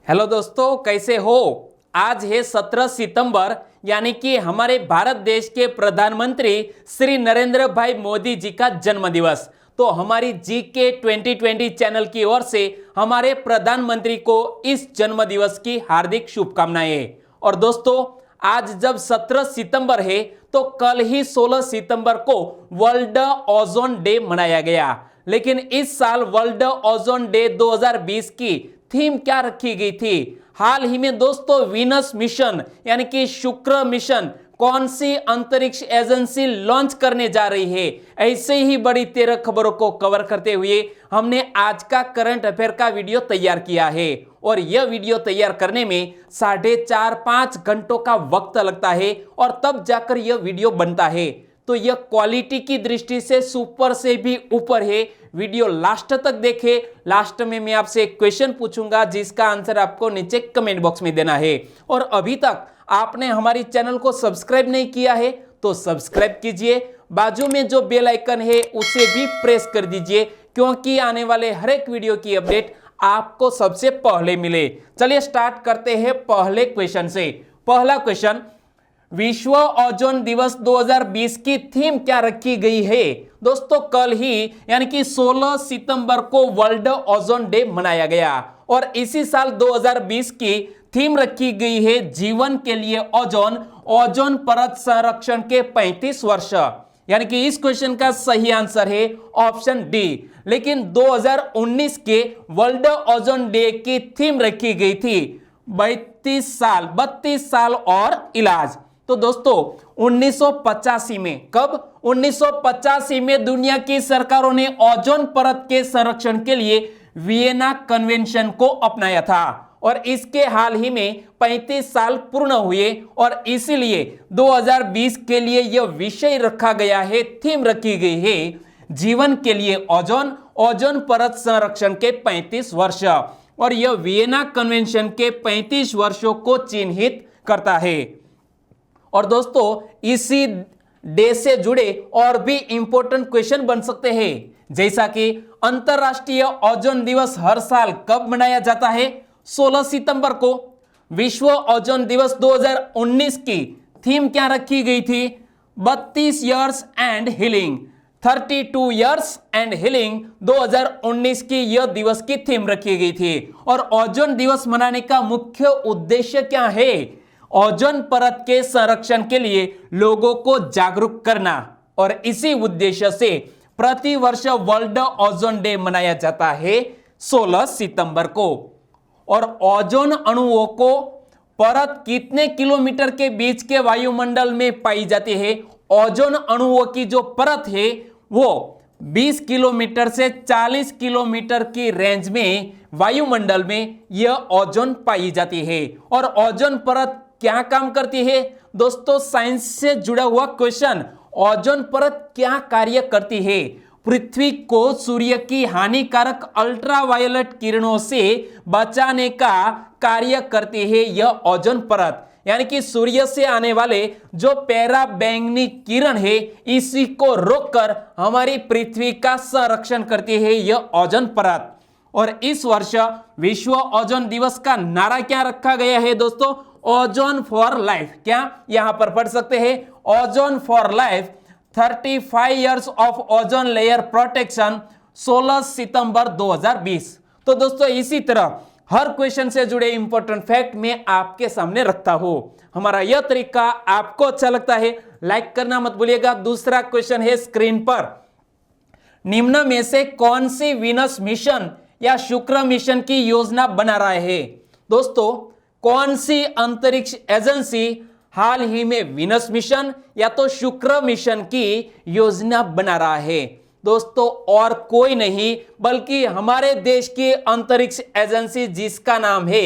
Hello दोस्तों, कैसे हो। आज है 17 सितंबर यानी कि हमारे भारत देश के प्रधानमंत्री श्री नरेंद्र भाई मोदी जी का जन्म दिवस। तो हमारी जीके 2020 चैनल की ओर से हमारे प्रधानमंत्री को इस जन्म दिवस की हार्दिक शुभकामनाएं। और दोस्तों, आज जब 17 सितंबर है तो कल ही 16 सितंबर को वर्ल्ड ओजोन डे मनाया गया। लेकिन इस साल वर्ल्ड ओजोन डे 2020 की थीम क्या रखी गई थी? हाल ही में दोस्तों वीनस मिशन यानी कि शुक्र मिशन कौन सी अंतरिक्ष एजेंसी लॉन्च करने जा रही है? ऐसे ही बड़ी 13 खबरों को कवर करते हुए हमने आज का करंट अफेयर का वीडियो तैयार किया है। और यह वीडियो तैयार करने में 4.5-5 घंटों का वक्त लगता है और तब जाकर यह वीडियो बनता है। तो यह क्वालिटी की दृष्टि से सुपर से भी ऊपर है। वीडियो लास्ट तक देखें। लास्ट में मैं आपसे एक क्वेश्चन पूछूंगा जिसका आंसर आपको नीचे कमेंट बॉक्स में देना है। और अभी तक आपने हमारी चैनल को सब्सक्राइब नहीं किया है तो सब्सक्राइब कीजिए। बाजू में जो बेल आइकन है उसे भी प्रेस कर दीजिए, क्योंकि आने वाले हर एक वीडियो की अपडेट आपको सबसे पहले मिले। चलिए स्टार्ट करते हैं पहले क्वेश्चन से। पहला क्वेश्चन, विश्व ओजोन दिवस 2020 की थीम क्या रखी गई है? दोस्तों कल ही यानी कि 16 सितंबर को वर्ल्ड ओजोन डे मनाया गया और इसी साल 2020 की थीम रखी गई है जीवन के लिए ओजोन, ओजोन परत संरक्षण के 35 वर्ष। यानी कि इस क्वेश्चन का सही आंसर है ऑप्शन डी। लेकिन 2019 के वर्ल्ड ओजोन डे की थीम रखी गई थी 32 साल और इलाज। तो दोस्तों 1985 में, कब? 1985 में दुनिया की सरकारों ने ओजोन परत के संरक्षण के लिए वियना कन्वेंशन को अपनाया था और इसके हाल ही में 35 साल पूर्ण हुए और इसीलिए 2020 के लिए यह विषय रखा गया है, थीम रखी गई है जीवन के लिए ओजोन, ओजोन परत संरक्षण के 35 वर्ष। और यह वियना कन्वेंशन के 35 वर्षों को चिन्हित करता है। और दोस्तों इसी डे से जुड़े और भी इंपॉर्टेंट क्वेश्चन बन सकते हैं, जैसा कि अंतरराष्ट्रीय ओजोन दिवस हर साल कब मनाया जाता है? 16 सितंबर को। विश्व ओजोन दिवस 2019 की थीम क्या रखी गई थी? 32 years and healing, 32 years and healing 2019 की यह दिवस की थीम रखी गई थी। और ओजोन दिवस मनाने का मुख्य उद्देश्य क्या है? ओजोन परत के संरक्षण के लिए लोगों को जागरूक करना। और इसी उद्देश्य से प्रति वर्ष वर्ल्ड ओजोन डे मनाया जाता है 16 सितंबर को। और ओजोन अणुओं को परत कितने किलोमीटर के बीच के वायुमंडल में पाई जाती है? ओजोन अणुओं की जो परत है वो 20 किलोमीटर से 40 किलोमीटर की रेंज में वायुमंडल में यह ओजोन पाई जाती है। और ओजोन परत क्या काम करती है? दोस्तों साइंस से जुड़ा हुआ क्वेश्चन, ओजोन परत क्या कार्य करती है? पृथ्वी को सूर्य की हानिकारक अल्ट्रावायलेट किरणों से बचाने का कार्य करती है यह ओजोन परत। यानी कि सूर्य से आने वाले जो पराबैंगनी किरण है इसी को रोककर हमारी पृथ्वी का संरक्षण करती है यह ओजोन परत। और इस वर्ष विश्व ओजोन दिवस का नारा क्या रखा गया है दोस्तों? Ozone for life. क्या यहां पर पढ़ सकते हैं? Ozone for life, 35 years of ozone layer protection, 16 सितंबर 2020। तो दोस्तों इसी तरह हर क्वेश्चन से जुड़े इंपॉर्टेंट फैक्ट मैं आपके सामने रखता हूं। हमारा यह तरीका आपको अच्छा लगता है, लाइक करना मत भूलिएगा। दूसरा क्वेश्चन है स्क्रीन पर, निम्न में से कौन सी वीनस मिशन या शुक्र मिशन की योजना बना रहा है? दोस्तों कौन सी अंतरिक्ष एजेंसी हाल ही में वीनस मिशन या तो शुक्र मिशन की योजना बना रहा है? दोस्तों और कोई नहीं बल्कि हमारे देश की अंतरिक्ष एजेंसी जिसका नाम है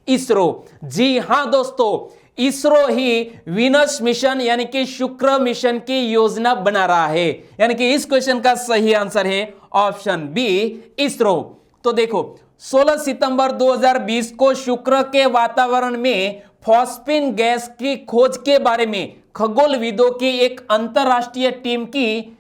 इसरो। जी हां दोस्तों, इसरो ही वीनस मिशन यानी कि शुक्र मिशन की योजना बना रहा है। यानी कि इस क्वेश्चन का सही आंसर है ऑप्शन बी, इसरो। तो देखो 16 सितंबर 2020 को शुक्र के वातावरण में फॉस्फिन गैस की खोज के बारे में खगोलविदों की एक अंतरराष्ट्रीय टीम की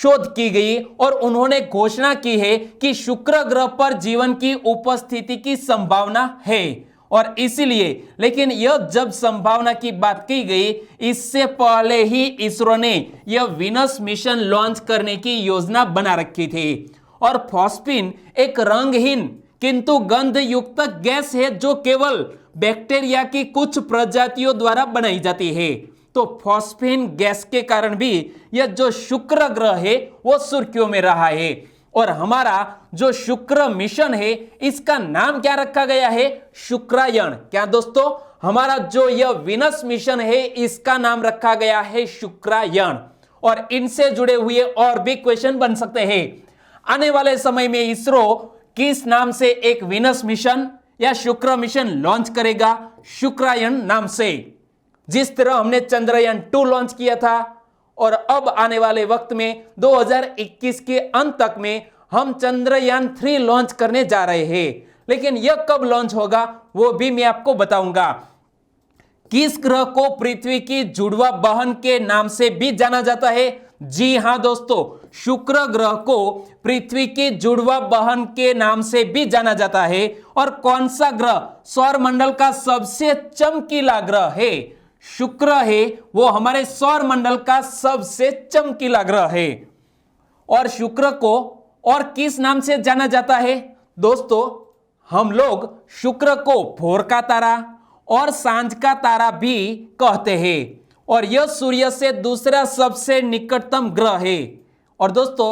शोध की गई और उन्होंने घोषणा की है कि शुक्र ग्रह पर जीवन की उपस्थिति की संभावना है। और इसीलिए लेकिन यह जब संभावना की बात की गई, इससे पहले ही इसरो ने यह वीनस मिशन लॉन्च करने की योजना बना रखी थी। और फॉस्फिन एक रंगहीन किंतु गंध युक्त गैस है जो केवल बैक्टीरिया की कुछ प्रजातियों द्वारा बनाई जाती है। तो फॉस्फिन गैस के कारण भी यह जो शुक्र ग्रह है वो सुर्खियों में रहा है। और हमारा जो शुक्र मिशन है इसका नाम क्या रखा गया है? शुक्रायन। क्या दोस्तों, हमारा जो यह वीनस मिशन है इसका नाम रखा गया है शुक्रायन। और इनसे जुड़े हुए और भी क्वेश्चन बन सकते हैं। आने वाले समय में इसरो किस नाम से एक वीनस मिशन या शुक्र मिशन लॉन्च करेगा? शुक्रायन नाम से। जिस तरह हमने चंद्रयान 2 लॉन्च किया था और अब आने वाले वक्त में 2021 के अंत तक में हम चंद्रयान 3 लॉन्च करने जा रहे हैं। लेकिन यह कब लॉन्च होगा वो भी मैं आपको बताऊंगा। किस ग्रह को पृथ्वी की जुड़वा बहन के नाम से भी जाना जाता है? जी हां दोस्तों, शुक्र ग्रह को पृथ्वी की जुड़वा बहन के नाम से भी जाना जाता है। और कौन सा ग्रह सौर मंडल का सबसे चमकीला ग्रह है? शुक्र है, वो हमारे सौर मंडल का सबसे चमकीला ग्रह है। और शुक्र को और किस नाम से जाना जाता है? दोस्तों, हम लोग शुक्र को भोर का तारा और सांझ का तारा भी कहते हैं। और यह सूर्य से दूसरा सबसे निकटतम ग्रह है। और दोस्तों,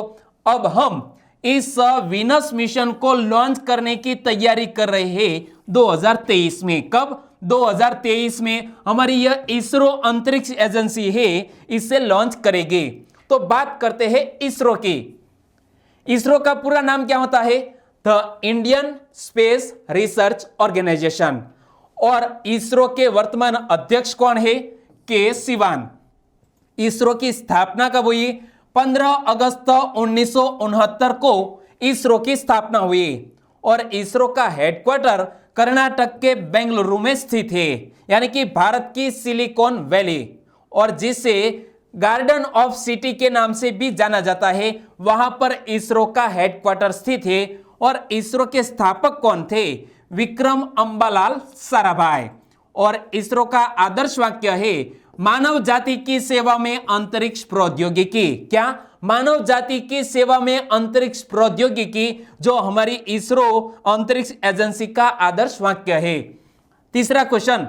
अब हम इस वीनस मिशन को लॉन्च करने की तैयारी कर रहे हैं 2023 में। कब? 2023 में हमारी यह इसरो अंतरिक्ष एजेंसी है, इसे लॉन्च करेगी। तो बात करते हैं इसरो की। इसरो का पूरा नाम क्या होता है? The Indian Space Research Organisation. और इसरो के वर्तमान अध्यक्ष कौन है? के सिवान। इसरो की स्थापना कब हुई? 15 अगस्त 1969 को इसरो की स्थापना हुई। और इसरो का हेडक्वार्टर कर्नाटक के बेंगलुरु में स्थित है, यानी कि भारत की सिलिकॉन वैली, और जिसे गार्डन ऑफ सिटी के नाम से भी जाना जाता है, वहां पर इसरो का हेडक्वार्टर स्थित है। और इसरो के स्थापक कौन थे? विक्रम अंबालाल साराभाई। और इसरो का आदर्श वाक्य है, मानव जाति की सेवा में अंतरिक्ष प्रौद्योगिकी। क्या? मानव जाति की सेवा में अंतरिक्ष प्रौद्योगिकी, जो हमारी इसरो अंतरिक्ष एजेंसी का आदर्श वाक्य है। तीसरा क्वेश्चन,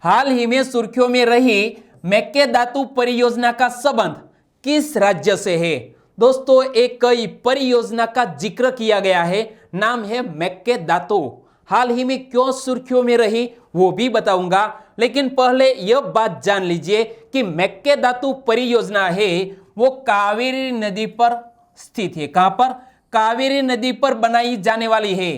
हाल ही में सुर्खियों में रही मेक्केदातु परियोजना का संबंध किस राज्य से है? दोस्तों, एक परियोजना का जिक्र किया गया है, नाम है मेक्केदातु। हाल ही में क्यों सुर्खियों में रही वो भी बताऊंगा। लेकिन पहले यह बात जान लीजिए कि मेक्केदातु परियोजना है वो कावेरी नदी पर स्थित है। कहां पर? कावेरी नदी पर बनाई जाने वाली है।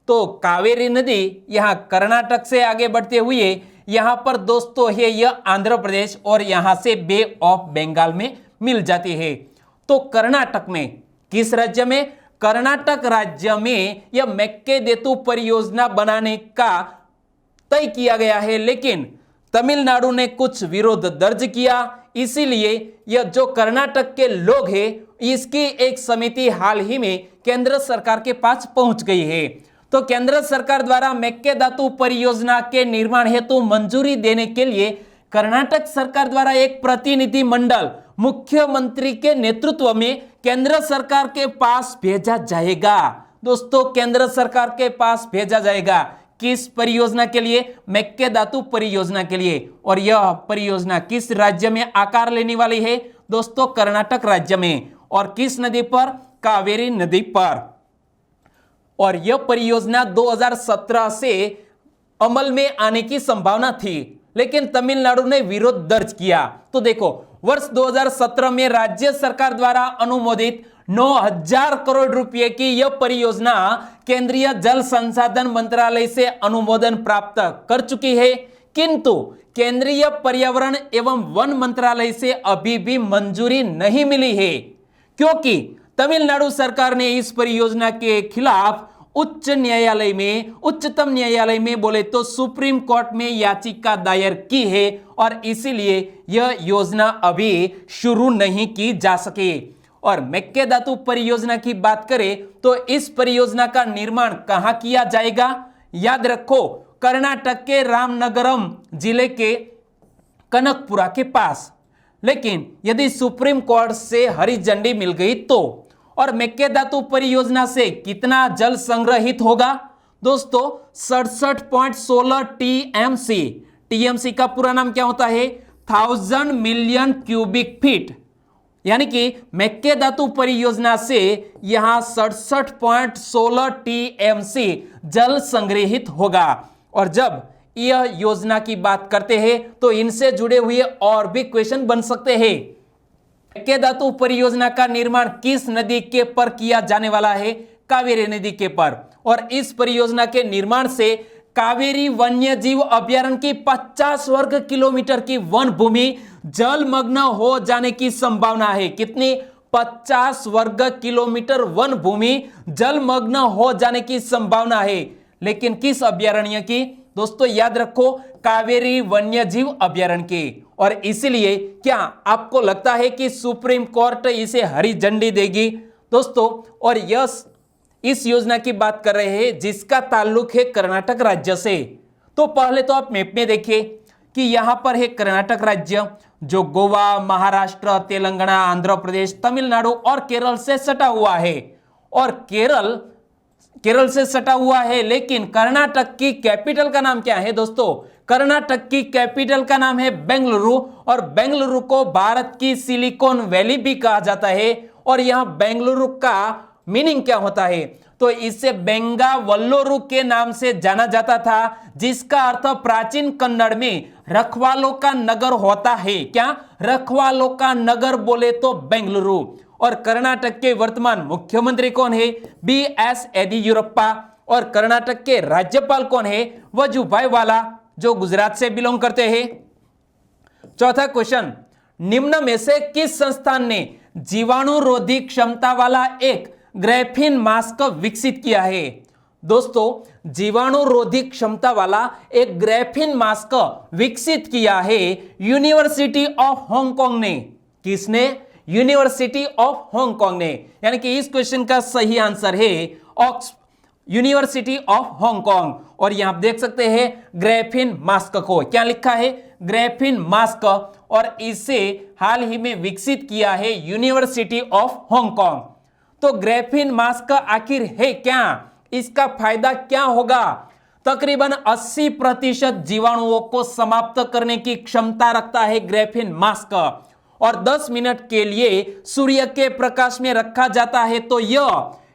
तो कावेरी नदी यहां कर्नाटक से आगे बढ़ते हुए यहां पर दोस्तों है यह आंध्र प्रदेश और यहां से बे ऑफ बंगाल में मिल जाती है। तो कर्नाटक में, किस राज्य में? कर्नाटक राज्य में यह मेक्केदातु परियोजना बनाने का तय किया गया है। लेकिन तमिलनाडु ने कुछ विरोध दर्ज किया, इसीलिए यह जो कर्नाटक के लोग हैं इसकी एक समिति हाल ही में केंद्र सरकार के पास पहुंच गई है। तो केंद्र सरकार द्वारा मेक्केदातु परियोजना के निर्माण हेतु मंजूरी देने के लिए कर्नाटक सरकार द्वारा एक प्रतिनिधि मंडल मुख्यमंत्री के नेतृत्व में केंद्र सरकार के पास भेजा जाएगा। दोस्तों, केंद्र सरकार के पास भेजा जाएगा। किस परियोजना के लिए? मेक्केदातु परियोजना के लिए। और यह परियोजना किस राज्य में आकार लेने वाली है? दोस्तों, कर्नाटक राज्य में। और किस नदी पर? कावेरी नदी पर। और यह परियोजना 2017 से अमल में आने की संभावना थी, लेकिन तमिलनाडु ने विरोध दर्ज किया। तो देखो, वर्ष 2017 में राज्य सरकार द्वारा अनुमोदित 9,000 करोड़ रुपए की यह परियोजना केंद्रीय जल संसाधन मंत्रालय से अनुमोदन प्राप्त कर चुकी है, किंतु केंद्रीय पर्यावरण एवं वन मंत्रालय से अभी भी मंजूरी नहीं मिली है, क्योंकि तमिलनाडु सरकार ने इस परियोजना के खिलाफ उच्च न्यायालय में, उच्चतम न्यायालय में बोले तो सुप्रीम कोर्ट में याचिका दायर की है और इसीलिए यह योजना अभी शुरू नहीं की जा सके। और मेक्केदातु परियोजना की बात करें तो इस परियोजना का निर्माण कहां किया जाएगा? याद रखो, कर्नाटक के रामनगरम जिले के कनकपुरा के पास। लेकिन यदि सुप्रीम कोर्ट से हरी झंडी मिल गई तो, और मेक्केदातु परियोजना से कितना जल संग्रहित होगा दोस्तों? 67.16 टीएमसी। टीएमसी का पूरा नाम क्या होता है? 1000 मिलियन क्यूबिक फीट। यानी कि मेक्केदातु परियोजना से यहां 67.16 टीएमसी जल संग्रहित होगा। और जब यह योजना की बात करते हैं तो इनसे जुड़े हुए और भी क्वेश्चन बन सकते हैं। मेक्केदातु परियोजना का निर्माण किस नदी के पर किया जाने वाला है? कावेरी नदी के पर। और इस परियोजना के निर्माण से कावेरी वन्य जीव अभ्यारण्य की 50 वर्ग किलोमीटर की वन भूमि जलमग्न हो जाने की संभावना है। कितनी? 50 वर्ग किलोमीटर वन भूमि जलमग्न हो जाने की संभावना है। लेकिन किस अभ्यारण्य की दोस्तों? याद रखो, कावेरी वन्य जीव अभ्यारण्य की। और इसलिए क्या आपको लगता है कि सुप्रीम कोर्ट इसे हरी झंडी देगी दोस्तों? और यस, इस योजना की बात कर रहे हैं जिसका ताल्लुक है कर्नाटक राज्य से। तो पहले तो आप मैप में देखिए कि यहां पर है कर्नाटक राज्य, जो गोवा, महाराष्ट्र, तेलंगाना, आंध्र प्रदेश, तमिलनाडु और केरल से सटा हुआ है। और केरल से सटा हुआ है। लेकिन कर्नाटक की कैपिटल का नाम क्या है दोस्तों? कर्नाटक की कैपिटल का नाम है बेंगलुरु। और बेंगलुरु को भारत की सिलिकॉन वैली भी कहा जाता है। और यहां बेंगलुरु का मीनिंग क्या होता है? तो इसे बेंगावल्लुरु के नाम से जाना जाता था, जिसका अर्थ प्राचीन कन्नड़ में रखवालों का नगर होता है। क्या? रखवालों का नगर बोले तो बेंगलुरु। और कर्नाटक के वर्तमान मुख्यमंत्री कौन है? बीएस येदियुरप्पा। और कर्नाटक के राज्यपाल कौन है? वजुभाई वाला, जो गुजरात से बिलोंग करते हैं। चौथा क्वेश्चन, निम्न में से किस संस्थान ने जीवाणुरोधी क्षमता वाला एक ग्रेफीन मास्क विकसित किया है? दोस्तों, जीवाणुरोधी क्षमता वाला एक ग्रेफीन मास्क विकसित किया है यूनिवर्सिटी ऑफ हांगकांग ने। किसने? यूनिवर्सिटी ऑफ हांगकांग ने। यानी कि इस क्वेश्चन का सही आंसर है यूनिवर्सिटी ऑफ हांगकांग। और यहां आप देख सकते हैं ग्रेफीन मास्क को क्या लिखा है? Graphene mask. और इसे हाल ही में विकसित किया है यूनिवर्सिटी ऑफ हांगकांग। तो ग्रेफीन मास्क आखिर है क्या? इसका फायदा क्या होगा? तकरीबन 80% जीवाणुओं को समाप्त करने की क्षमता रखता है ग्रेफीन मास्क। और 10 मिनट के लिए सूर्य के प्रकाश में रखा जाता है तो यह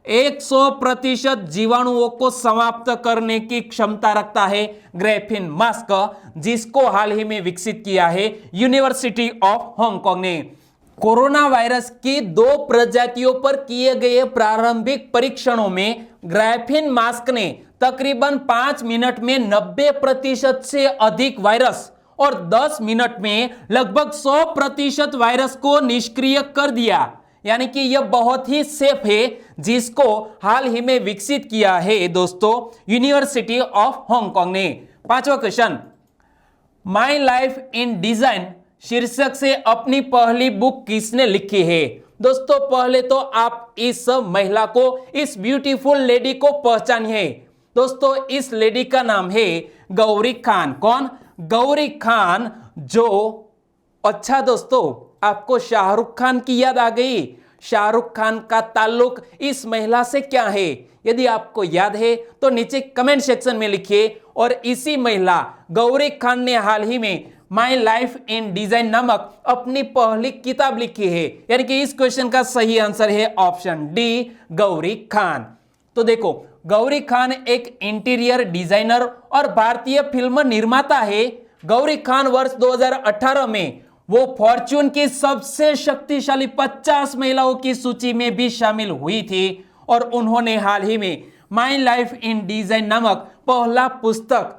100% जीवाणुओं को समाप्त करने की क्षमता रखता है ग्रेफीन मास्क, जिसको हाल ही में विकसित किया है यूनिवर्सिटी ऑफ हांगकांग ने। कोरोना वायरस की 2 प्रजातियों पर किए गए प्रारंभिक परीक्षणों में ग्रेफीन मास्क ने तकरीबन 5 मिनट में 90% से अधिक वायरस और 10 मिनट में लगभग 100% वायरस को निष्क्रिय कर दिया। यानी कि यह बहुत ही सेफ है, जिसको हाल ही में विकसित किया है दोस्तों यूनिवर्सिटी ऑफ हांगकांग ने। पांचवा question, my life in design शीर्षक से अपनी पहली बुक किसने लिखी है? दोस्तों, पहले तो आप इस महिला को, इस ब्यूटीफुल लेडी को पहचानिए। दोस्तों, इस लेडी का नाम है गौरी खान। कौन? गौरी खान। जो अच्छा दोस्तों, आपको शाहरुख खान की याद आ गई। शाहरुख खान का ताल्लुक इस महिला से क्या है? यदि आपको याद है तो नीचे कमेंट सेक्शन में लिखिए। और इसी महिला गौरी खान ने हाल ही में माय लाइफ इन डिजाइन नामक अपनी पहली किताब लिखी है। यानी कि इस क्वेश्चन का सही आंसर है ऑप्शन डी, गौरी खान। तो देखो, गौरी खान एक इंटीरियर डिजाइनर और भारतीय फिल्म निर्माता है। गौरी खान वर्ष 2018 में वो फॉर्च्यून की सबसे शक्तिशाली 50 महिलाओं की सूची में भी शामिल हुई थी। और उन्होंने हाल ही में माय लाइफ इन डिजाइन नामक पहला पुस्तक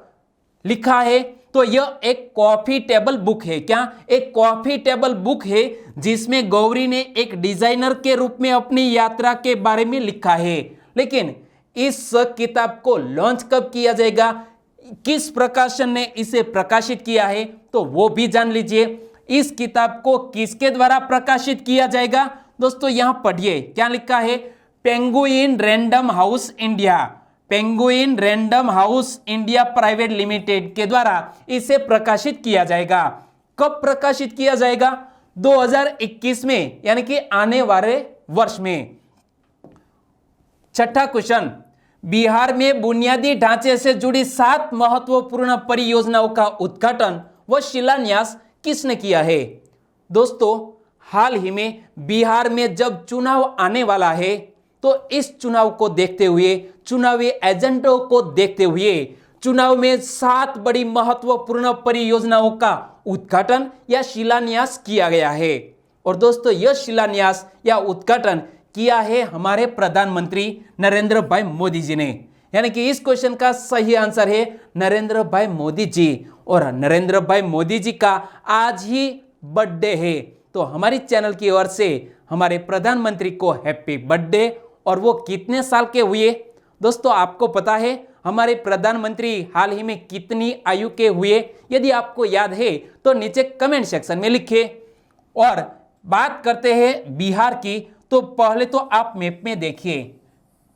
लिखा है। तो यह एक कॉफी टेबल बुक है। क्या? एक कॉफी टेबल बुक है, जिसमें गौरी ने एक डिजाइनर के रूप में अपनी यात्रा के बारे में लिखा है। लेकिन इस किताब को लॉन्च कब किया जाएगा, किस प्रकाशन ने इसे प्रकाशित किया है, तो वो भी जान लीजिए। इस किताब को किसके द्वारा प्रकाशित किया जाएगा दोस्तों, यहां पढ़िए क्या लिखा है, penguin random house India, penguin random house India private limited के द्वारा इसे प्रकाशित किया जाएगा। कब प्रकाशित किया जाएगा, 2021 में, यानी कि आने वाले वर्ष में। छठा क्वेश्चन, बिहार में बुनियादी ढांचे से जुड़ी 7 महत्वपूर्ण परियोजनाओं का उद्घाटन व शिलान्यास किसने किया है। दोस्तों हाल ही में बिहार में जब चुनाव आने वाला है, तो इस चुनाव को देखते हुए, चुनावी एजेंडों को देखते हुए चुनाव में 7 बड़ी महत्वपूर्ण परियोजनाओं का उद्घाटन या शिलान्यास किया गया है। और दोस्तों यह शिलान्यास या उद्घाटन किया है हमारे प्रधानमंत्री नरेंद्र भाई मोदी जी ने, यानी कि इस क्वेश्चन का सही आंसर है नरेंद्र भाई मोदी जी। और नरेंद्र भाई मोदी जी का आज ही बर्थडे है, तो हमारी चैनल की ओर से हमारे प्रधानमंत्री को हैप्पी बर्थडे। और वो कितने साल के हुए दोस्तों, आपको पता है हमारे प्रधानमंत्री हाल ही में कितनी आयु के हुए, यदि आपको याद है तो नीचे कमेंट सेक्शन में लिखिए। और बात करते हैं बिहार की, तो पहले तो आप मैप में देखिए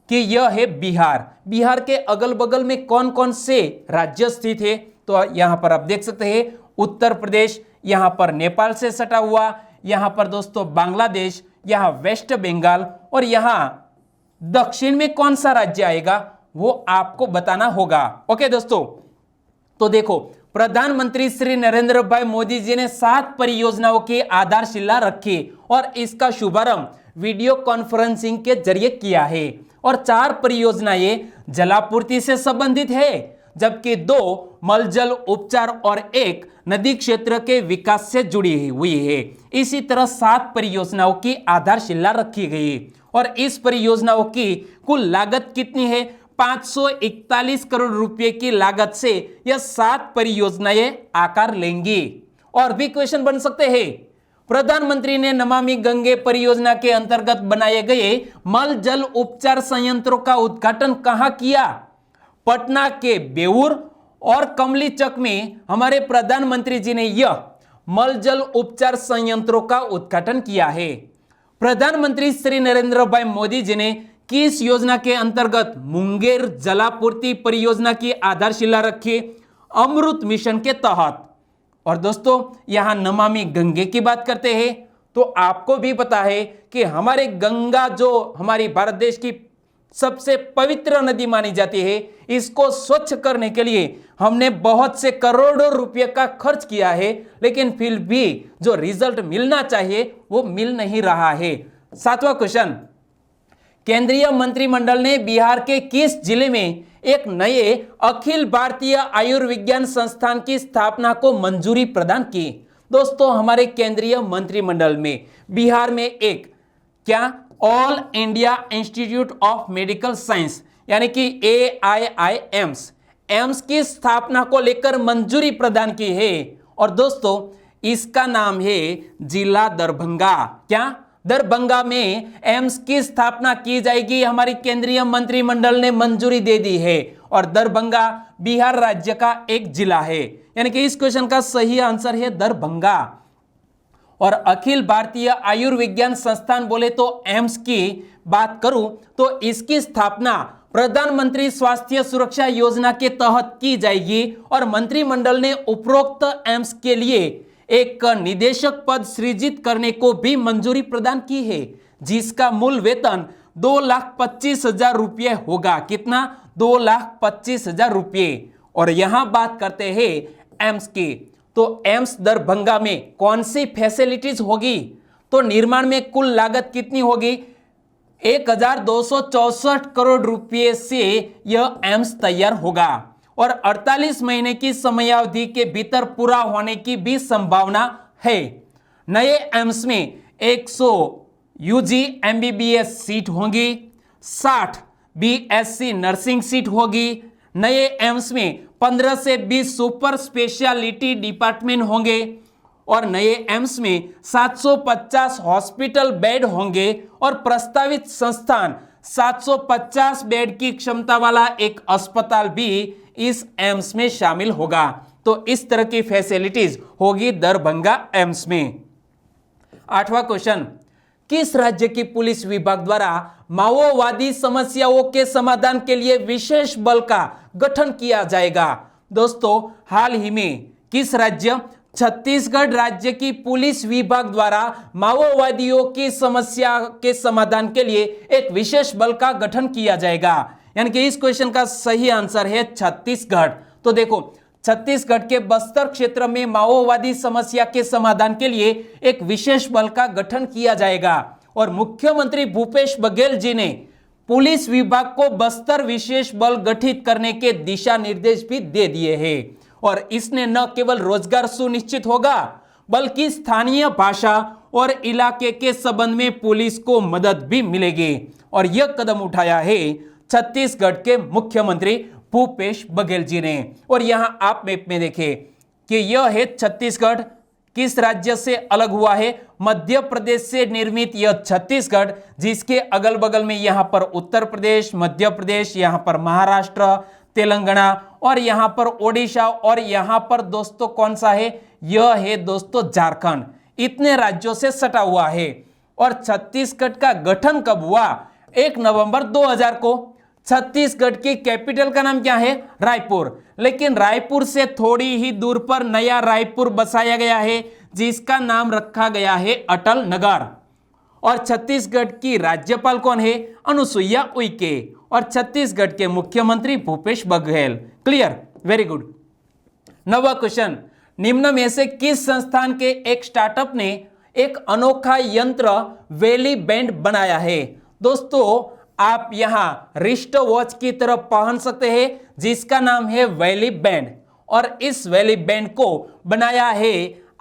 कि यह है बिहार। बिहार के अगल बगल में कौन कौन से राज्य स्थित है, तो यहां पर आप देख सकते हैं उत्तर प्रदेश, यहां पर नेपाल से सटा हुआ, यहां पर दोस्तों बांग्लादेश, यहां वेस्ट बंगाल, और यहां दक्षिण में कौन सा राज्य आएगा वो आपको बताना होगा। ओके दोस्तों, तो देखो प्रधानमंत्री श्री नरेंद्र भाई मोदी जी ने 7 परियोजनाओं की आधारशिला रखी और इसका शुभारंभ वीडियो कॉन्फ्रेंसिंग के जरिए किया है। और 4 परियोजनाएं जलापूर्ति से संबंधित है, जबकि 2 मलजल उपचार और 1 नदी क्षेत्र के विकास से जुड़ी हुई है। इसी तरह 7 परियोजनाओं की आधारशिला रखी गई और इस परियोजनाओं की कुल लागत कितनी है, 541 करोड़ रुपए की लागत से यह 7 परियोजनाएं आकार लेंगी। और भी क्वेश्चन बन सकते हैं, प्रधानमंत्री ने नमामि गंगे परियोजना के अंतर्गत बनाए गए मल जल उपचार संयंत्रों का उद्घाटन कहां किया, पटना के बेउर और कमली चक में हमारे प्रधानमंत्री जी ने यह मल जल उपचार संयंत्रों का उद्घाटन किया है। प्रधानमंत्री श्री नरेंद्र भाई मोदी जी ने किस योजना के अंतर्गत मुंगेर जलापूर्ति परियोजना की आधारशिला रखी, अमृत मिशन के तहत। और दोस्तों यहां नमामि गंगे की बात करते हैं, तो आपको भी पता है कि हमारे गंगा जो हमारी भारत देश की सबसे पवित्र नदी मानी जाती है, इसको स्वच्छ करने के लिए हमने बहुत से करोड़ों रुपए का खर्च किया है, लेकिन फिर भी जो रिजल्ट मिलना चाहिए वो मिल नहीं रहा है। 7वां क्वेश्चन, केंद्रीय मंत्रिमंडल ने बिहार के किस जिले में एक नए अखिल भारतीय आयुर्विज्ञान संस्थान की स्थापना को मंजूरी प्रदान की। दोस्तों हमारे केंद्रीय मंत्रिमंडल में बिहार में एक क्या all India institute of medical science यानी कि AIIMS एम्स की स्थापना को लेकर मंजूरी प्रदान की है। और दोस्तों इसका नाम है जिला दरभंगा। क्या दरभंगा में एम्स की स्थापना की जाएगी, हमारी केंद्रीय मंत्रिमंडल ने मंजूरी दे दी है। और दरभंगा बिहार राज्य का एक जिला है, यानी कि इस क्वेश्चन का सही आंसर है दरभंगा। और अखिल भारतीय आयुर्विज्ञान संस्थान बोले तो एम्स की बात करूं तो इसकी स्थापना प्रधानमंत्री स्वास्थ्य सुरक्षा योजना के तहत की जाएगी। और मंत्रिमंडल ने उपरोक्त एम्स के लिए एक निदेशक पद सृजित करने को भी मंजूरी प्रदान की है, जिसका मूल वेतन 2,25,000 रुपये होगा। कितना? 2,25,000 रुपये। और यहां बात करते हैं एम्स की, तो एम्स दरभंगा में कौन सी फैसिलिटीज होगी, तो निर्माण में कुल लागत कितनी होगी, 1,264 करोड़ रुपये से यह एम्स तैयार होगा। और 48 महीने की समयावधि के भीतर पूरा होने की भी संभावना है। नए एम्स में 100 UG MBBS सीट होंगी, 60 BSc नर्सिंग सीट होगी। नए एम्स में 15 से 20 सुपर स्पेशलिटी डिपार्टमेंट होंगे और नए एम्स में 750 हॉस्पिटल बेड होंगे। और प्रस्तावित संस्थान 750 बेड की क्षमता वाला एक अस्पताल भी इस एम्स में शामिल होगा। तो इस तरह की फैसिलिटीज होगी दरभंगा एम्स में। 8वां क्वेश्चन, किस राज्य की पुलिस विभाग द्वारा माओवादी समस्याओं के समाधान के लिए विशेष बल का गठन किया जाएगा? दोस्तों, हाल ही में किस राज्य, छत्तीसगढ़ राज्य की पुलिस विभाग द्वारा माओवादियों की समस्या के समाधान के लिए एक विशेष बल का गठन किया जाएगा। यानी कि इस क्वेश्चन का सही आंसर है छत्तीसगढ़। तो देखो, छत्तीसगढ़ के बस्तर क्षेत्र में माओवादी समस्या के समाधान के लिए एक विशेष बल का गठन किया जाएगा और मुख्यमंत्री भूपेश बघेल जी ने पुलिस विभाग को बस्तर विशेष बल गठित करने के दिशा निर्देश भी दे दिए हैं। और इसने न केवल रोजगार सुनिश्चित होगा बल्कि स्थानीय भाषा और इलाके के संबंध में पुलिस को मदद भी मिलेगी। और यह कदम उठाया है छत्तीसगढ़ के मुख्यमंत्री भूपेश बघेल जी ने। और यहां आप मैप में देखें कि यह है छत्तीसगढ़, किस राज्य से अलग हुआ है? मध्य प्रदेश से निर्मित यह छत्तीसगढ़, जिसके अगल बगल में यहां पर उत्तर प्रदेश, मध्य प्रदेश, यहां पर महाराष्ट्र, तेलंगाना और यहां पर ओडिशा और यहां पर दोस्तों कौन सा है? यह है दोस्तों झारखंड। इतने राज्यों से सटा हुआ है। और छत्तीसगढ़ का गठन कब हुआ? 1 नवंबर 2000 को। छत्तीसगढ़ की कैपिटल का नाम क्या है? रायपुर। लेकिन रायपुर से थोड़ी ही दूर पर नया रायपुर बसाया गया है, जिसका नाम रखा गया है अटल नगर। और छत्तीसगढ़ की राज्यपाल कौन है? अनुसुईया उइके। और छत्तीसगढ़ के मुख्यमंत्री Bhupesh Baghel. Clear? Very good. 9वां क्वेश्चन, निम्न में से किस संस्थान के एक स्टार्टअप ने एक अनोखा यंत्र वैली बैंड बनाया है? दोस्तों, आप यहां रिस्ट वॉच की तरफ पहन सकते हैं, जिसका नाम है वैली बैंड। और इस वैली बैंड को बनाया है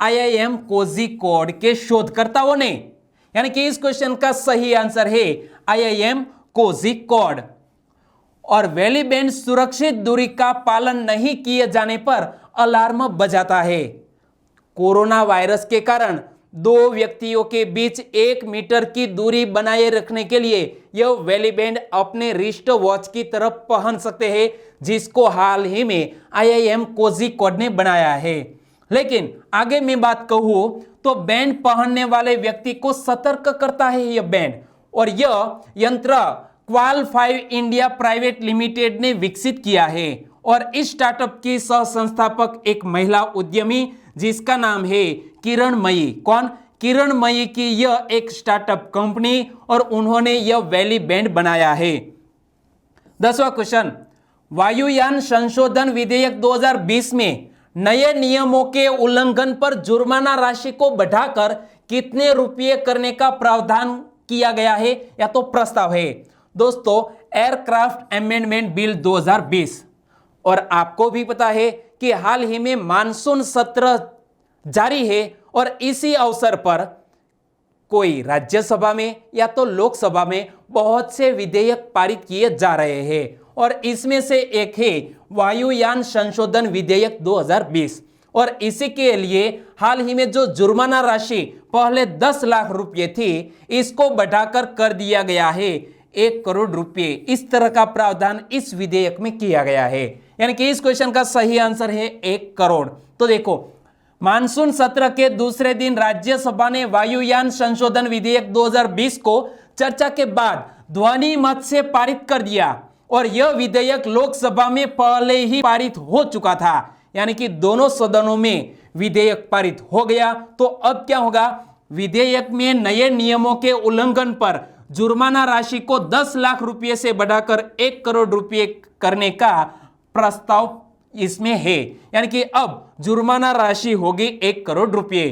IIM कोझिकोड के शोधकर्ताओं ने। यानी कि इस क्वेश्चन का सही आंसर है IIM कोझिकोड। और वैली बैंड सुरक्षित दूरी का पालन नहीं किए जाने पर अलार्म बजाता है। कोरोना वायरस के कारण 2 व्यक्तियों के बीच 1 मीटर की दूरी बनाए रखने के लिए यह वैली बैंड अपने रिस्ट वॉच की तरफ पहन सकते हैं, जिसको हाल ही में IIM कोझिकोड ने बनाया है। लेकिन आगे मैं बात कहूं तो बैंड पहनने वाले व्यक्ति को सतर्क करता है यह बैंड। और यह यंत्र क्वाल 5 इंडिया प्राइवेट लिमिटेड ने विकसित किया है। और इस स्टार्टअप की सह संस्थापक एक महिला उद्यमी, जिसका नाम है किरणमयी। कौन? किरणमयी की यह एक स्टार्टअप कंपनी, और उन्होंने यह वैली बैंड बनाया है। 10वां क्वेश्चन, वायुयान संशोधन विधेयक 2020 में नए नियमों के उल्लंघन पर जुर्माना राशि को बढ़ाकर कितने रुपये करने का प्रावधान किया गया है या तो प्रस्ताव है? दोस्तों, एयरक्राफ्ट अमेंडमेंट बिल 2020। और आपको भी पता है कि हाल ही में मानसून सत्र जारी है और इसी अवसर पर कोई राज्यसभा में या तो लोकसभा में बहुत से विधेयक पारित किए जा रहे हैं। और इसमें से एक है वायुयान संशोधन विधेयक 2020। और इसी के लिए हाल ही में जो जुर्माना राशि पहले 10 लाख रुपए थी, इसको बढ़ाकर कर दिया गया है 1 करोड़ रुपए। इस तरह का प्रावधान इस विधेयक में किया गया है। यानी कि इस क्वेश्चन का सही आंसर है 1 करोड़। तो देखो, मानसून सत्र के दूसरे दिन राज्यसभा ने वायुयान संशोधन विधेयक 2020 को चर्चा के बाद ध्वनि मत से पारित कर दिया। और यह विधेयक लोकसभा में पहले ही पारित हो चुका था। यानी कि दोनों सदनों में विधेयक पारित हो गया। तो अब क्या होगा? विधेयक में नए नियमों के उल्लंघन पर जुर्माना राशि को 10 लाख रुपए से बढ़ाकर 1 करोड़ रुपए करने का प्रस्ताव इसमें है। यानी कि अब जुर्माना राशि होगी 1 करोड़ रुपए।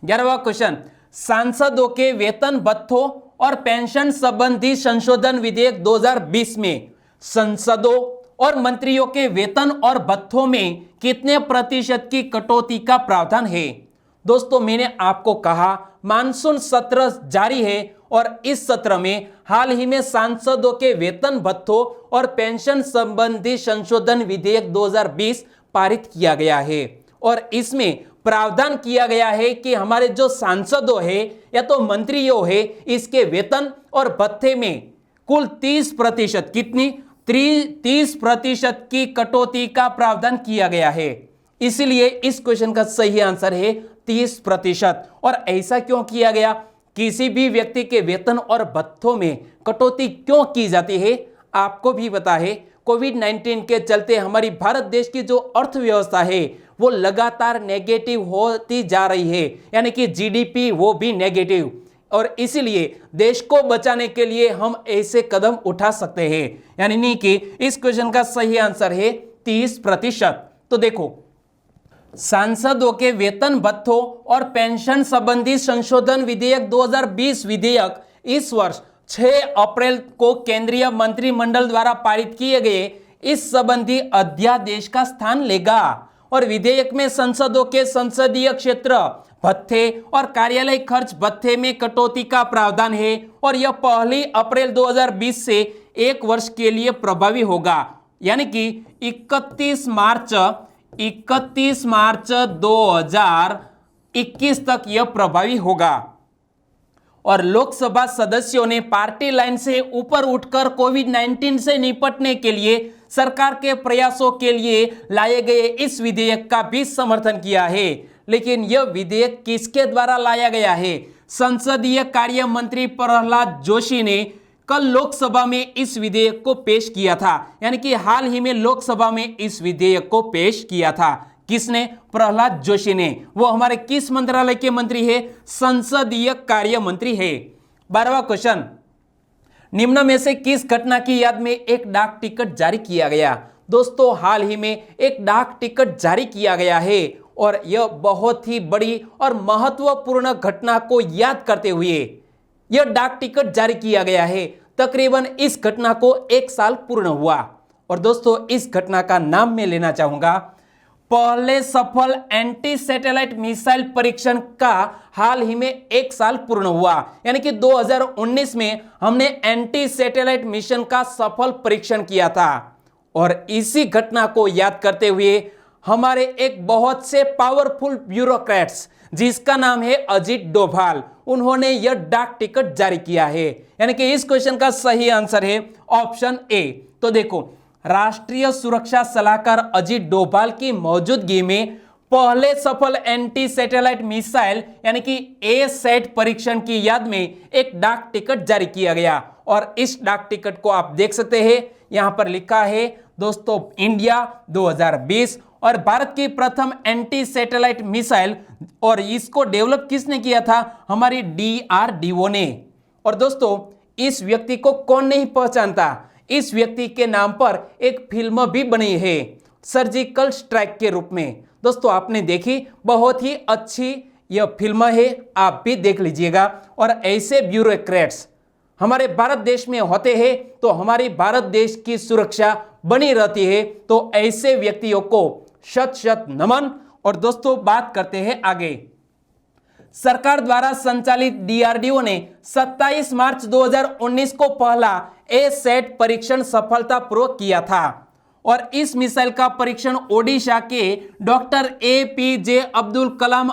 11वां क्वेश्चन, सांसदों के वेतन भत्तों और पेंशन संबंधी संशोधन विधेयक 2020 में सांसदों और मंत्रियों के वेतन और भत्तों में कितने प्रतिशत की कटौती का प्रावधान है? दोस्तों, मैंने आपको कहा मानसून सत्र जारी है और इस सत्र में हाल ही में सांसदों के वेतन भत्तों और पेंशन संबंधी संशोधन विधेयक 2020 पारित किया गया है। और इसमें प्रावधान किया गया है कि हमारे जो सांसदों है या तो मंत्रियों है, इसके वेतन और भत्ते में कुल 30%, कितनी 30% की कटौती का प्रावधान किया गया है। इसलिए इस क्वेश्चन का सही आंसर है 30%। और ऐसा क्यों किया गया, किसी भी व्यक्ति के वेतन और भत्तों में कटौती क्यों की जाती है, आपको भी पता है। कोविड-19 के चलते हमारी भारत देश की जो अर्थव्यवस्था है वो लगातार नेगेटिव होती जा रही है, यानी कि जीडीपी वो भी नेगेटिव, और इसीलिए देश को बचाने के लिए हम ऐसे कदम उठा सकते हैं। यानी कि इस क्वेश्चन का सही आंसर है 30%। तो देखो, सांसदों के वेतन भत्तों और पेंशन संबंधी संशोधन विधेयक 2020 विधेयक इस वर्ष 6 अप्रैल को केंद्रीय मंत्रिमंडल द्वारा पारित किए गए इस संबंधी अध्यादेश का स्थान लेगा। और विधेयक में संसदों के संसदीय क्षेत्र भत्ते और कार्यालय खर्च भत्ते में कटौती का प्रावधान है, और यह 1 अप्रैल 2020 से 1 वर्ष के लिए प्रभावी होगा, यानी कि 31 मार्च 2021 तक यह प्रभावी होगा। और लोकसभा सदस्यों ने पार्टी लाइन से ऊपर उठकर कोविड-19 से निपटने के लिए सरकार के प्रयासों के लिए लाए गए इस विधेयक का भी समर्थन किया है। लेकिन यह विधेयक किसके द्वारा लाया गया है? संसदीय कार्य मंत्री प्रहलाद जोशी ने कल लोकसभा में इस विधेयक को पेश किया था, यानी कि हाल ही में लोकसभा में इस विधेयक को पेश किया था। किसने? प्रहलाद जोशी ने। वो हमारे किस मंत्रालय के मंत्री है? संसदीय कार्य मंत्री है। 12वां क्वेश्चन, निम्न में से किस घटना की याद में एक डाक टिकट जारी किया गया? दोस्तों, हाल ही में एक डाक टिकट जारी किया गया है, और यह बहुत ही बड़ी और महत्वपूर्ण घटना को याद करते हुए यह डाक टिकट जारी किया गया है। तकरीबन इस घटना को 1 साल पूर्ण हुआ। और दोस्तों, इस घटना का नाम मैं लेना चाहूंगा। पहले सफल एंटी सैटेलाइट मिसाइल परीक्षण का हाल ही में 1 साल पूर्ण हुआ, यानी कि 2019 में हमने एंटी सैटेलाइट मिशन का सफल परीक्षण किया था। और इसी घटना को याद करते हुए हमारे एक बहुत से पावरफुल ब्यूरोक्रेट्स, जिसका नाम है अजीत डोभाल, उन्होंने यह डाक टिकट जारी किया है। यानी कि इस क्वेश्चन का सही आंसर है ऑप्शन ए। तो देखो, राष्ट्रीय सुरक्षा सलाहकार अजीत डोभाल की मौजूदगी में पहले सफल एंटी सैटेलाइट मिसाइल यानी कि ए-सैट परीक्षण की याद में एक डाक टिकट जारी किया गया। और इस डाक टिकट को आप देख सकते हैं, यहां पर लिखा है दोस्तों इंडिया 2020, और भारत की प्रथम एंटी सैटेलाइट मिसाइल, और इसको डेवलप किसने किया था? हमारी DRDO ने। और दोस्तों, इस व्यक्ति को कौन नहीं पहचानता? इस व्यक्ति के नाम पर एक फिल्म भी बनी है सर्जिकल स्ट्राइक के रूप में। दोस्तों, आपने देखी, बहुत ही अच्छी यह फिल्म है, आप भी देख लीजिएगा। और ऐसे ब्यूरोक्रेट्स हमारे भारत देश में होते हैं तो हमारी भारत देश की सुरक्षा बनी रहती है। तो ऐसे व्यक्तियों को शत शत नमन। और दोस्तों, बात करते हैं आगे। सरकार द्वारा संचालित DRDO ने 27 मार्च 2019 को पहला ए-सैट परीक्षण सफलतापूर्वक किया था। और इस मिसाइल का परीक्षण ओडिशा के डॉक्टर APJ अब्दुल कलाम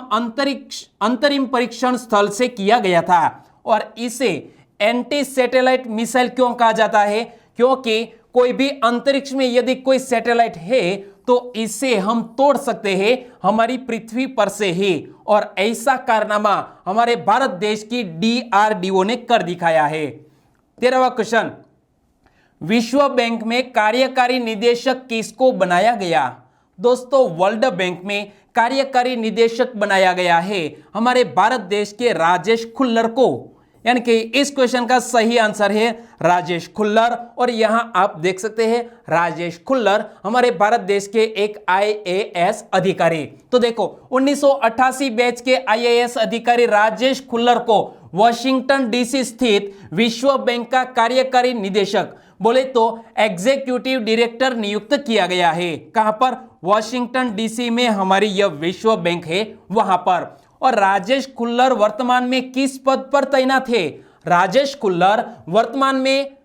अंतरिम परीक्षण स्थल से किया गया था। और इसे एंटी सैटेलाइट मिसाइल क्यों कहा जाता है? क्योंकि कोई भी अंतरिक्ष में यदि कोई सैटेलाइट है तो इसे हम तोड़ सकते हैं हमारी पृथ्वी पर से ही। और ऐसा कारनामा हमारे भारत देश की DRDO ने कर दिखाया है। 13वां क्वेश्चन, विश्व बैंक में कार्यकारी निदेशक किसको बनाया गया? दोस्तों, वर्ल्ड बैंक में कार्यकारी निदेशक बनाया गया है हमारे भारत देश के राजेश खुल्लर को। यानी कि इस क्वेश्चन का सही आंसर है राजेश खुल्लर। और यहां आप देख सकते हैं राजेश खुल्लर हमारे भारत देश के एक IAS अधिकारी। तो देखो, 1988 बैच के IAS अधिकारी राजेश खुल्लर को वाशिंगटन DC स्थित विश्व बैंक का कार्यकारी निदेशक, बोले तो एग्जीक्यूटिव डायरेक्टर नियुक्त किया गया है। कहां पर? वाशिंगटन DC में हमारी यह विश्व बैंक है, वहां पर। और राजेश खुल्लर वर्तमान में किस पद पर तैनात है? राजेश खुल्लर वर्तमान में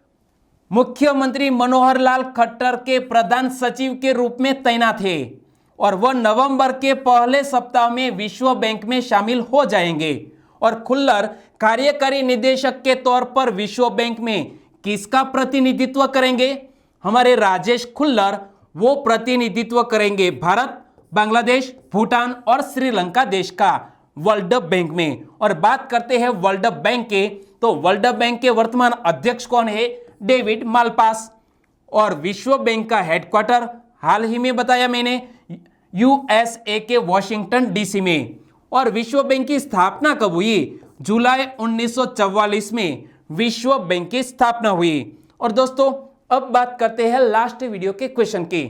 मुख्यमंत्री मनोहर लाल खट्टर के प्रधान सचिव के रूप में तैनात है। और वह नवंबर के पहले सप्ताह में विश्व बैंक में शामिल हो जाएंगे। और खुल्लर कार्यकारी निदेशक के तौर पर विश्व बैंक में किसका प्रतिनिधित्व करेंगे? हमारे राजेश खुल्लर वो प्रतिनिधित्व करेंगे भारत, बांग्लादेश, भूटान और श्रीलंका देश का वर्ल्ड बैंक में। और बात करते हैं वर्ल्ड बैंक के, तो वर्ल्ड बैंक के वर्तमान अध्यक्ष कौन है? David Malpass. और विश्व बैंक का हेडक्वार्टर हाल ही में बताया मैंने यूएसए के वॉशिंगटन डीसी में। और विश्व बैंक की स्थापना कब हुई? जुलाई 1944 में विश्व बैंक की स्थापना हुई। और दोस्तों अब बात करते हैं लास्ट वीडियो के क्वेश्चन की।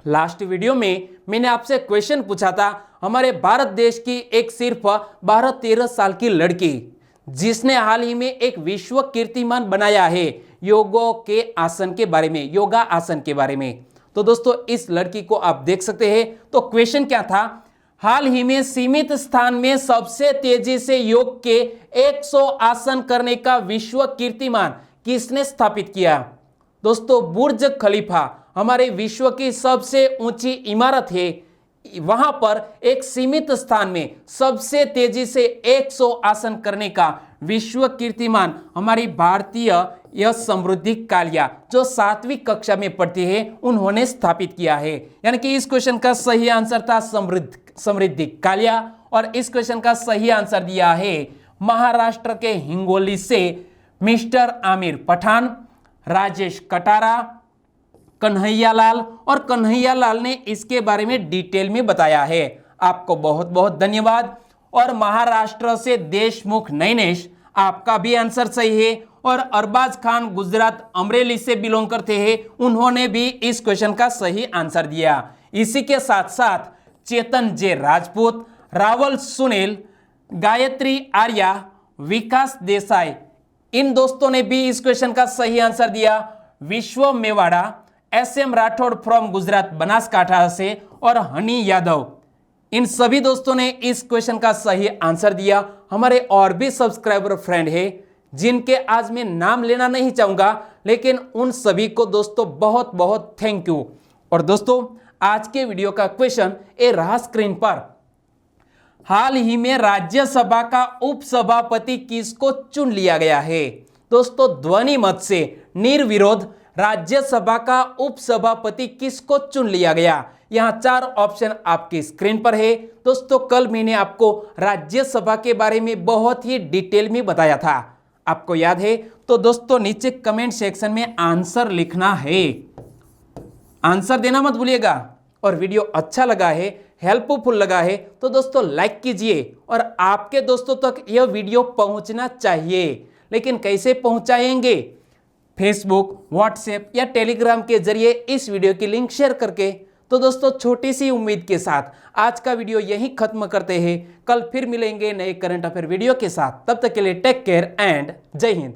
लास्ट वीडियो में मैंने आपसे क्वेश्चन पूछा था, हमारे भारत देश की एक सिर्फ 12-13 साल की लड़की जिसने हाल ही में एक विश्व कीर्तिमान बनाया है योगा के आसन के बारे में, योगा आसन के बारे में। तो दोस्तों इस लड़की को आप देख सकते हैं। तो क्वेश्चन क्या था? हाल ही में सीमित स्थान में सबसे तेजी से योग के 100 आसन करने का विश्व कीर्तिमान किसने स्थापित किया? दोस्तों बुर्ज खलीफा हमारे विश्व की सबसे ऊंची इमारत है, वहां पर एक सीमित स्थान में सबसे तेजी से 100 आसन करने का विश्व कीर्तिमान हमारी भारतीय यह समृद्धि कालिया जो 7वीं कक्षा में पढ़ती है उन्होंने स्थापित किया है। यानी कि इस क्वेश्चन का सही आंसर था समृद्धि कालिया। और इस क्वेश्चन का सही आंसर दिया है महाराष्ट्र के हिंगोली से मिस्टर आमिर पठान, राजेश कटारा, कन्हैयालाल। और कन्हैयालाल ने इसके बारे में डिटेल में बताया है। आपको बहुत बहुत धन्यवाद। और महाराष्ट्र से देशमुख नैनेश, आपका भी आंसर सही है। और अरबाज खान गुजरात अमरेली से बिलोंग करते हैं, उन्होंने भी इस क्वेश्चन का सही आंसर दिया। इसी के साथ साथ चेतन जे राजपूत, रावल सुनील, गायत्री आर्या, विकास देसाई, इन दोस्तों ने भी इस क्वेश्चन का सही आंसर दिया। विश्व मेवाड़ा, एसएम राठौड़ फ्रॉम गुजरात बनासकांठा से, और हनी यादव, इन सभी दोस्तों ने इस क्वेश्चन का सही आंसर दिया। हमारे और भी सब्सक्राइबर फ्रेंड है जिनके आज मैं नाम लेना नहीं चाहूंगा, लेकिन उन सभी को दोस्तों बहुत बहुत थैंक यू। और दोस्तों आज के वीडियो का क्वेश्चन ए रहा स्क्रीन पर। हाल ही में राज्यसभा का उपसभापति किसको चुन लिया गया है? दोस्तों ध्वनि मत से निर्विरोध राज्यसभा का उपसभापति किसको चुन लिया गया? यहां 4 ऑप्शन आपकी स्क्रीन पर है। दोस्तों कल मैंने आपको राज्यसभा के बारे में बहुत ही डिटेल में बताया था, आपको याद है? तो दोस्तों नीचे कमेंट सेक्शन में आंसर लिखना है, आंसर देना मत भूलिएगा। और वीडियो अच्छा लगा है, हेल्पफुल लगा है तो दोस्तों लाइक कीजिए। और आपके दोस्तों तक यह वीडियो पहुंचना चाहिए, लेकिन कैसे पहुंचाएंगे? फेसबुक, व्हाट्सएप या टेलीग्राम के जरिए इस वीडियो की लिंक शेयर करके। तो दोस्तों छोटी सी उम्मीद के साथ आज का वीडियो यहीं खत्म करते हैं। कल फिर मिलेंगे नए करंट अफेयर वीडियो के साथ। तब तक के लिए टेक केयर एंड जय हिंद।